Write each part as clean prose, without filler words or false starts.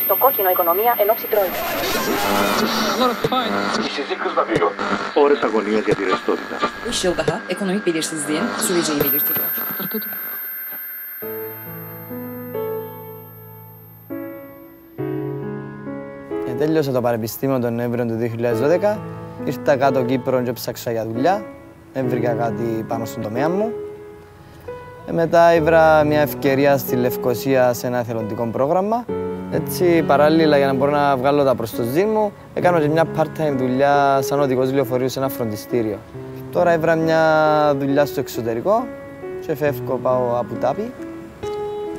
Το κόκκινο οικονομία ενόψει τρώει. İşsizlik hızla büyüyor. Ώρες αγωνίας για τη ρευστότητα. 3 yıl daha ekonomik belirsizliğin süreceği belirtiliyor. Τέλειωσα το πανεπιστήμιο τον Νοέμβριο του 2012. Ήρθα κάτω Κύπρο και ψάξα για δουλειά. Δεν βρήκα κάτι πάνω στον τομέα μου. Μετά ήβρα μια ευκαιρία στη Λευκοσία σε ένα εθελοντικό πρόγραμμα. Έτσι, παράλληλα, για να μπορώ να βγάλω τα προς το ζήν μου, έκανα και μια part-time δουλειά σαν οδηγός λεωφορείου σε ένα φροντιστήριο. Τώρα ήβρα μια δουλειά στο εξωτερικό και φεύγω, πάω Αμπου-Ντάμπι.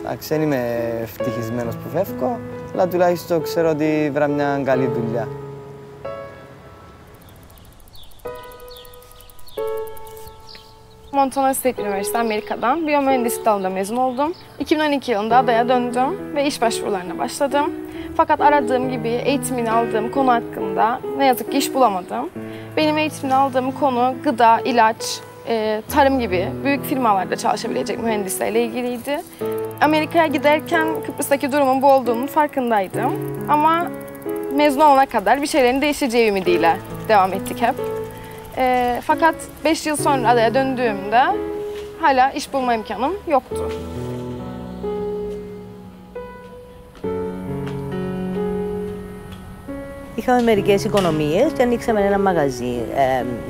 Εντάξει, δεν είμαι ευτυχισμένος που φεύγω, αλλά τουλάχιστον ξέρω ότι ήβρα μια καλή δουλειά. Montana State Üniversitesi Amerika'dan biyomühendislik dalında mezun oldum. 2012 yılında adaya döndüm ve iş başvurularına başladım. Fakat aradığım gibi eğitimini aldığım konu hakkında ne yazık ki iş bulamadım. Benim eğitimini aldığım konu gıda, ilaç, tarım gibi büyük firmalarda çalışabilecek mühendislerle ilgiliydi. Amerika'ya giderken Kıbrıs'taki durumun bu olduğunun farkındaydım. Ama mezun olana kadar bir şeylerin değişeceği ümidiyle devam ettik hep. Fakat 5 yıl sonra adaya döndüğümde hala iş bulma imkanım yoktu. Είχαμε μερικές οικονομίες και ανοίξαμε ένα μαγαζί,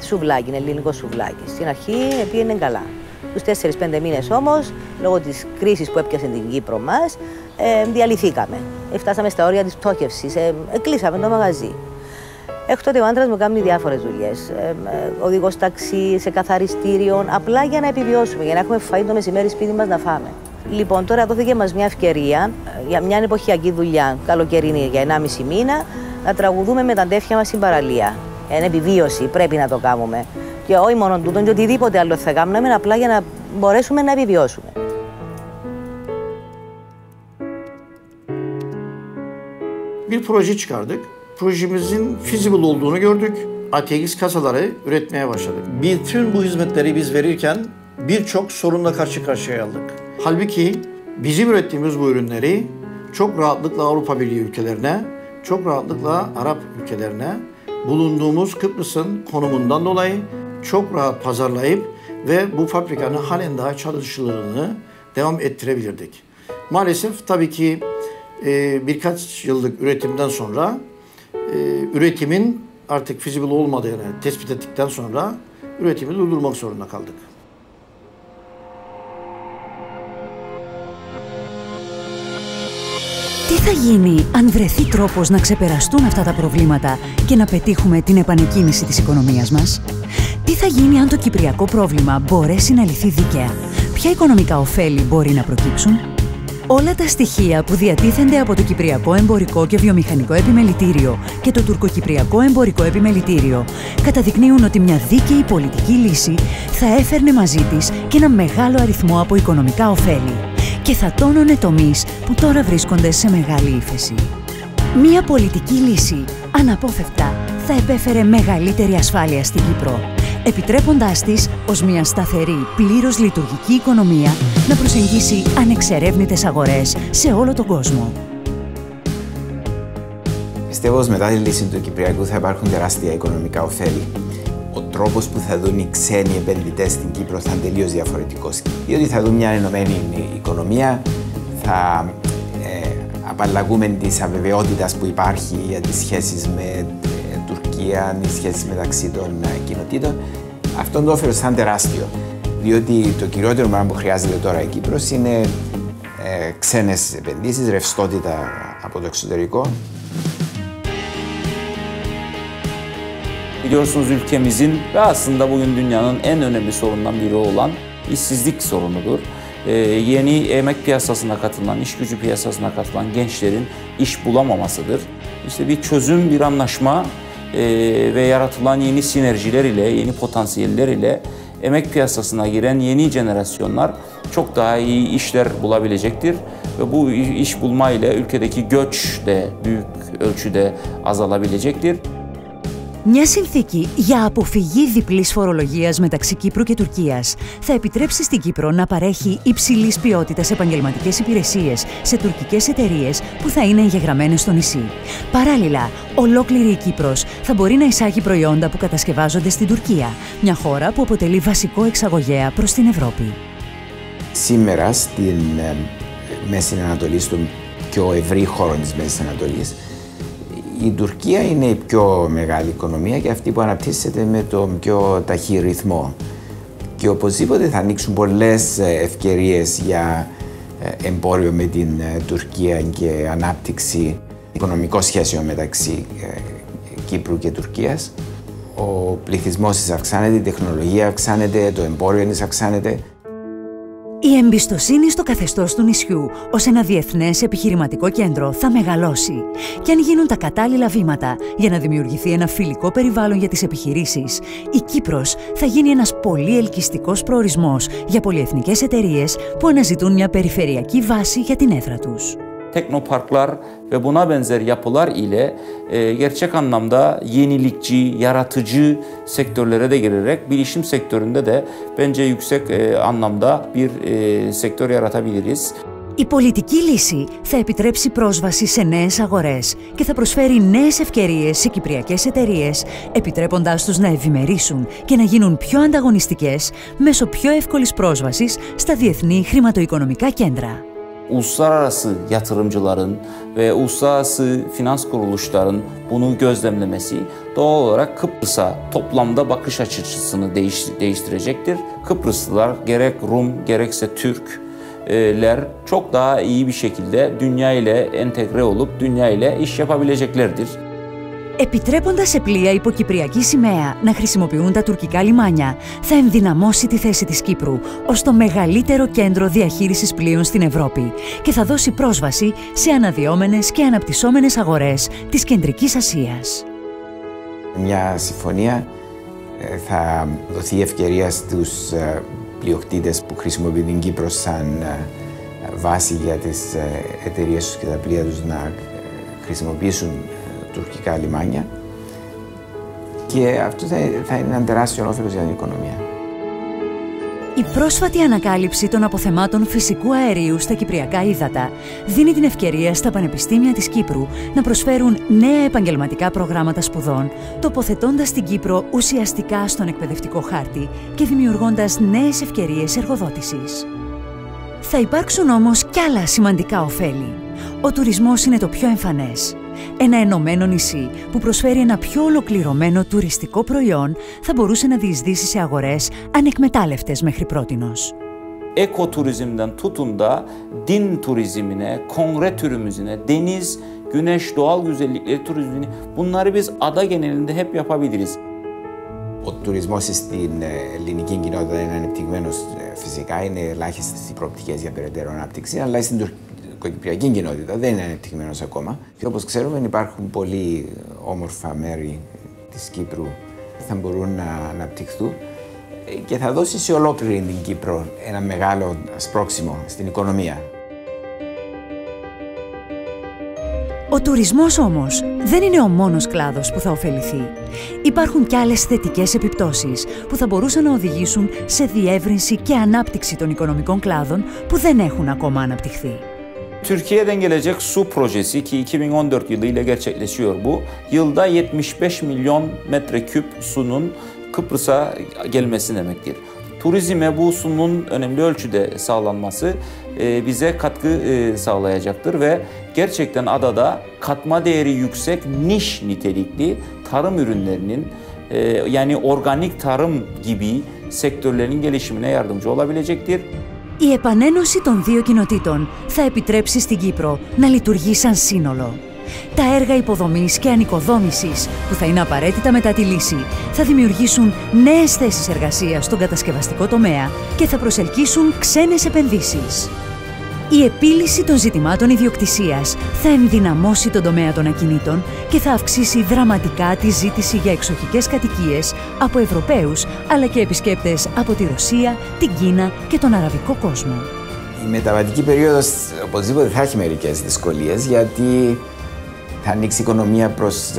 σουβλάκι, ελληνικό σουβλάκι. Στην αρχή πήγαινε καλά. Τους 4-5 μήνες όμως, λόγω της κρίσης που έπιασε την Κύπρο μας, διαλυθήκαμε. Φτάσαμε στα όρια της πτώχευσης, κλείσαμε το μαγαζί. Έκτοτε ο άντρας μου κάνει διάφορες δουλειές. Οδηγός ταξί, σε καθαριστήριο, απλά για να επιβιώσουμε, για να έχουμε φαΐ το μεσημέρι σπίτι μας να φάμε. Λοιπόν, τώρα δόθηκε μας μια ευκαιρία για μια εποχιακή δουλειά, καλοκαιρινή, για 1,5 μήνα, να τραγουδούμε με τα ντέφια μας στην παραλία. Είναι επιβίωση, πρέπει να το κάνουμε. Και όχι μόνο τούτο, και οτιδήποτε άλλο θα κάνουμε, απλά για να μπορέσουμε να επιβιώσουμε. Bir proje çıkardık. Projemizin feasible olduğunu gördük. ATX kasaları üretmeye başladık. Bütün bu hizmetleri biz verirken birçok sorunla karşı karşıya kaldık. Halbuki bizim ürettiğimiz bu ürünleri çok rahatlıkla Avrupa Birliği ülkelerine, çok rahatlıkla Arap ülkelerine bulunduğumuz Kıbrıs'ın konumundan dolayı çok rahat pazarlayıp ve bu fabrikanın halen daha çalışılığını devam ettirebilirdik. Maalesef tabii ki birkaç yıllık üretimden sonra üretimin artık feasible olmadığını tespit ettikten sonra üretimi durdurmak zorunda kaldık. Τι θα γίνει αν βρεθεί τρόπος να ξεπεραστούν αυτά τα προβλήματα και να πετύχουμε την επανεκκίνηση της οικονομίας μας? Τι θα γίνει αν το κυπριακό πρόβλημα μπορέσει να λυθεί δίκαια? Ποια οικονομικά ωφέλη μπορεί να προκύψουν? Όλα τα στοιχεία που διατίθενται από το Κυπριακό Εμπορικό και Βιομηχανικό Επιμελητήριο και το Τουρκοκυπριακό Εμπορικό Επιμελητήριο καταδεικνύουν ότι μια δίκαιη πολιτική λύση θα έφερνε μαζί της και ένα μεγάλο αριθμό από οικονομικά ωφέλη και θα τόνωνε τομείς που τώρα βρίσκονται σε μεγάλη ύφεση. Μια πολιτική λύση αναπόφευκτα θα επέφερε μεγαλύτερη ασφάλεια στην Κύπρο, επιτρέποντάς της ως μια σταθερή, πλήρως λειτουργική οικονομία να προσεγγίσει ανεξερεύνητες αγορές σε όλο τον κόσμο. Πιστεύω πως μετά τη λύση του Κυπριακού θα υπάρχουν τεράστια οικονομικά ωφέλη. Ο τρόπος που θα δουν οι ξένοι επενδυτές στην Κύπρο θα είναι τελείως διαφορετικός. Διότι θα δουν μια ενωμένη οικονομία, θα απαλλαγούμε της αβεβαιότητας που υπάρχει για τις σχέσεις με Τουρκία, τις σχέσεις μεταξύ των κοινοτήτων. Αυτό το όφελος θα είναι τεράστιο. Διότι το κυριότερο πράγμα που χρειάζεται τώρα η Κύπρος είναι ξένες επενδύσεις, ρευστότητα από το εξωτερικό. Biliyorsunuz ülkemizin ve aslında bugün dünyanın en önemli sorunlarından biri olan işsizlik sorunudur. Yeni emek piyasasına katılan, iş gücü piyasasına katılan gençlerin iş bulamamasıdır. İşte bir çözüm, bir anlaşma ve yaratılan yeni sinerjiler ile, yeni potansiyeller ile emek piyasasına giren yeni jenerasyonlar çok daha iyi işler bulabilecektir. Ve bu iş bulma ile ülkedeki göç de büyük ölçüde azalabilecektir. Μια συνθήκη για αποφυγή διπλής φορολογίας μεταξύ Κύπρου και Τουρκίας θα επιτρέψει στην Κύπρο να παρέχει υψηλής ποιότητας επαγγελματικές υπηρεσίες σε τουρκικές εταιρείες που θα είναι εγγεγραμμένες στο νησί. Παράλληλα, ολόκληρη η Κύπρος θα μπορεί να εισάγει προϊόντα που κατασκευάζονται στην Τουρκία, μια χώρα που αποτελεί βασικό εξαγωγέα προς την Ευρώπη. Σήμερα στην Μέση Ανατολή, στον πιο ευρύ χώρο της Μέσης Ανατολής, η Τουρκία είναι η πιο μεγάλη οικονομία και αυτή που αναπτύσσεται με τον πιο ταχύ ρυθμό. Και οπωσδήποτε θα ανοίξουν πολλές ευκαιρίες για εμπόριο με την Τουρκία και ανάπτυξη οικονομικών σχέσεων μεταξύ Κύπρου και Τουρκίας. Ο πληθυσμός της αυξάνεται, η τεχνολογία αυξάνεται, το εμπόριο της αυξάνεται. Η εμπιστοσύνη στο καθεστώς του νησιού ως ένα διεθνές επιχειρηματικό κέντρο θα μεγαλώσει. Και αν γίνουν τα κατάλληλα βήματα για να δημιουργηθεί ένα φιλικό περιβάλλον για τις επιχειρήσεις, η Κύπρος θα γίνει ένας πολύ ελκυστικός προορισμός για πολυεθνικές εταιρείες που αναζητούν μια περιφερειακή βάση για την έδρα τους. Teknoparklar ve buna benzer yapılar ile gerçek anlamda yenilikçi, yaratıcı sektörlere de girerek bilişim sektöründe de bence yüksek anlamda bir sektör yaratabiliriz. Η πολιτική λύση θα επιτρέψει πρόσβαση σε νέες αγορές και θα προσφέρει νέες ευκαιρίες σε κυπριακές εταιρείες, επιτρέποντάς τους να ευημερήσουν και να γίνουν πιο ανταγωνιστικές μέσω πιο εύκολης πρόσβασης στα διεθνή χρηματοοικονομικά κέντρα. Uluslararası yatırımcıların ve uluslararası finans kuruluşların bunu gözlemlemesi doğal olarak Kıbrıs'a toplamda bakış açısını değiştirecektir. Kıbrıslılar gerek Rum gerekse Türkler çok daha iyi bir şekilde dünya ile entegre olup dünya ile iş yapabileceklerdir. Επιτρέποντας σε πλοία υποκυπριακή σημαία να χρησιμοποιούν τα τουρκικά λιμάνια, θα ενδυναμώσει τη θέση της Κύπρου ως το μεγαλύτερο κέντρο διαχείρισης πλοίων στην Ευρώπη και θα δώσει πρόσβαση σε αναδυόμενες και αναπτυσσόμενες αγορές της Κεντρικής Ασίας. Μια συμφωνία θα δοθεί ευκαιρία στους πλειοκτήτες που χρησιμοποιούν την Κύπρο σαν βάση για τις εταιρείες τους και τα πλοία τους να χρησιμοποιήσουν τουρκικά λιμάνια και αυτό θα είναι ένα τεράστιο όφελος για την οικονομία. Η πρόσφατη ανακάλυψη των αποθεμάτων φυσικού αερίου στα κυπριακά ύδατα δίνει την ευκαιρία στα πανεπιστήμια της Κύπρου να προσφέρουν νέα επαγγελματικά προγράμματα σπουδών, τοποθετώντας την Κύπρο ουσιαστικά στον εκπαιδευτικό χάρτη και δημιουργώντας νέες ευκαιρίες εργοδότησης. Θα υπάρξουν όμως κι άλλα σημαντικά ωφέλη. Ο τουρισμός είναι το πιο εμφανές. Ένα ενωμένο νησί που προσφέρει ένα πιο ολοκληρωμένο τουριστικό προϊόν θα μπορούσε να διεισδύσει σε αγορές ανεκμετάλλευτες μέχρι πρότινος. Ekoturizmden tutun da din turizmine, kongre turizmine, deniz, güneş, doğal güzellikleri turizmini bunları biz ada genelinde hep yapabiliriz. Ο τουρισμός στην ελληνική κοινότητα είναι ανεπτυγμένος φυσικά, είναι ελάχιστες οι προοπτικές για περαιτέρω ανάπτυξη, αλλά στην τουρκοκυπριακή κοινότητα δεν είναι ανεπτυγμένος ακόμα. Και όπως ξέρουμε υπάρχουν πολύ όμορφα μέρη της Κύπρου που θα μπορούν να αναπτυχθούν και θα δώσει σε ολόκληρη την Κύπρο ένα μεγάλο σπρώξιμο στην οικονομία. Ο τουρισμός όμως δεν είναι ο μόνος κλάδος που θα ωφεληθεί. Υπάρχουν κι άλλες θετικές επιπτώσεις που θα μπορούσαν να οδηγήσουν σε διεύρυνση και ανάπτυξη των οικονομικών κλάδων που δεν έχουν ακόμα αναπτυχθεί. Türkiye'den gelecek su projesi ki 2014 yılıyla gerçekleşiyor bu. Yılda 75 milyon metreküp sunun Kıbrıs'a gelmesi demektir. Turizme bu sunun önemli ölçüde sağlanması bize katkı sağlayacaktır ve gerçekten adada katma değeri yüksek niş nitelikli tarım ürünlerinin yani organik tarım gibi sektörlerin gelişimine yardımcı olabilecektir. Η επανένωση των δύο κοινοτήτων θα επιτρέψει στην Κύπρο να λειτουργεί σαν σύνολο. Τα έργα υποδομής και ανοικοδόμησης που θα είναι απαραίτητα μετά τη λύση θα δημιουργήσουν νέες θέσεις εργασίας στον κατασκευαστικό τομέα και θα προσελκύσουν ξένες επενδύσεις. Η επίλυση των ζητημάτων ιδιοκτησίας θα ενδυναμώσει τον τομέα των ακινήτων και θα αυξήσει δραματικά τη ζήτηση για εξοχικές κατοικίες από Ευρωπαίους αλλά και επισκέπτες από τη Ρωσία, την Κίνα και τον αραβικό κόσμο. Η μεταβατική περίοδος οπωσδήποτε θα έχει μερικές δυσκολίες γιατί θα ανοίξει η οικονομία προς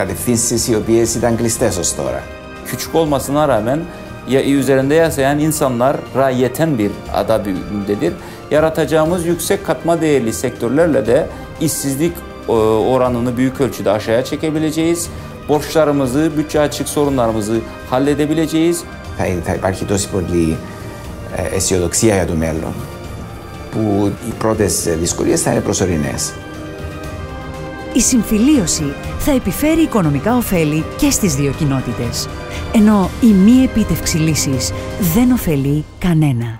κατευθύνσεις οι οποίες ήταν κλειστές ως τώρα. Küçük olmasına rağmen üzerinde yaşayan insanlara yeten bir ada büyüklüğündedir. Yaratacağımız yüksek katma değerli sektörlerle de işsizlik oranını büyük ölçüde aşağıya çekebileceğiz. Borçlarımızı, bütçe açık sorunlarımızı halledebileceğiz. Θα υπάρχει τόση πολύ αισιοδοξία για το μέλλον, που οι πρώτες δυσκολίες θα είναι προσωρινές. Η συμφιλίωση θα επιφέρει οικονομικά ωφέλη και στις δύο κοινότητες, ενώ η μη επίτευξη λύσης δεν ωφελεί κανένα.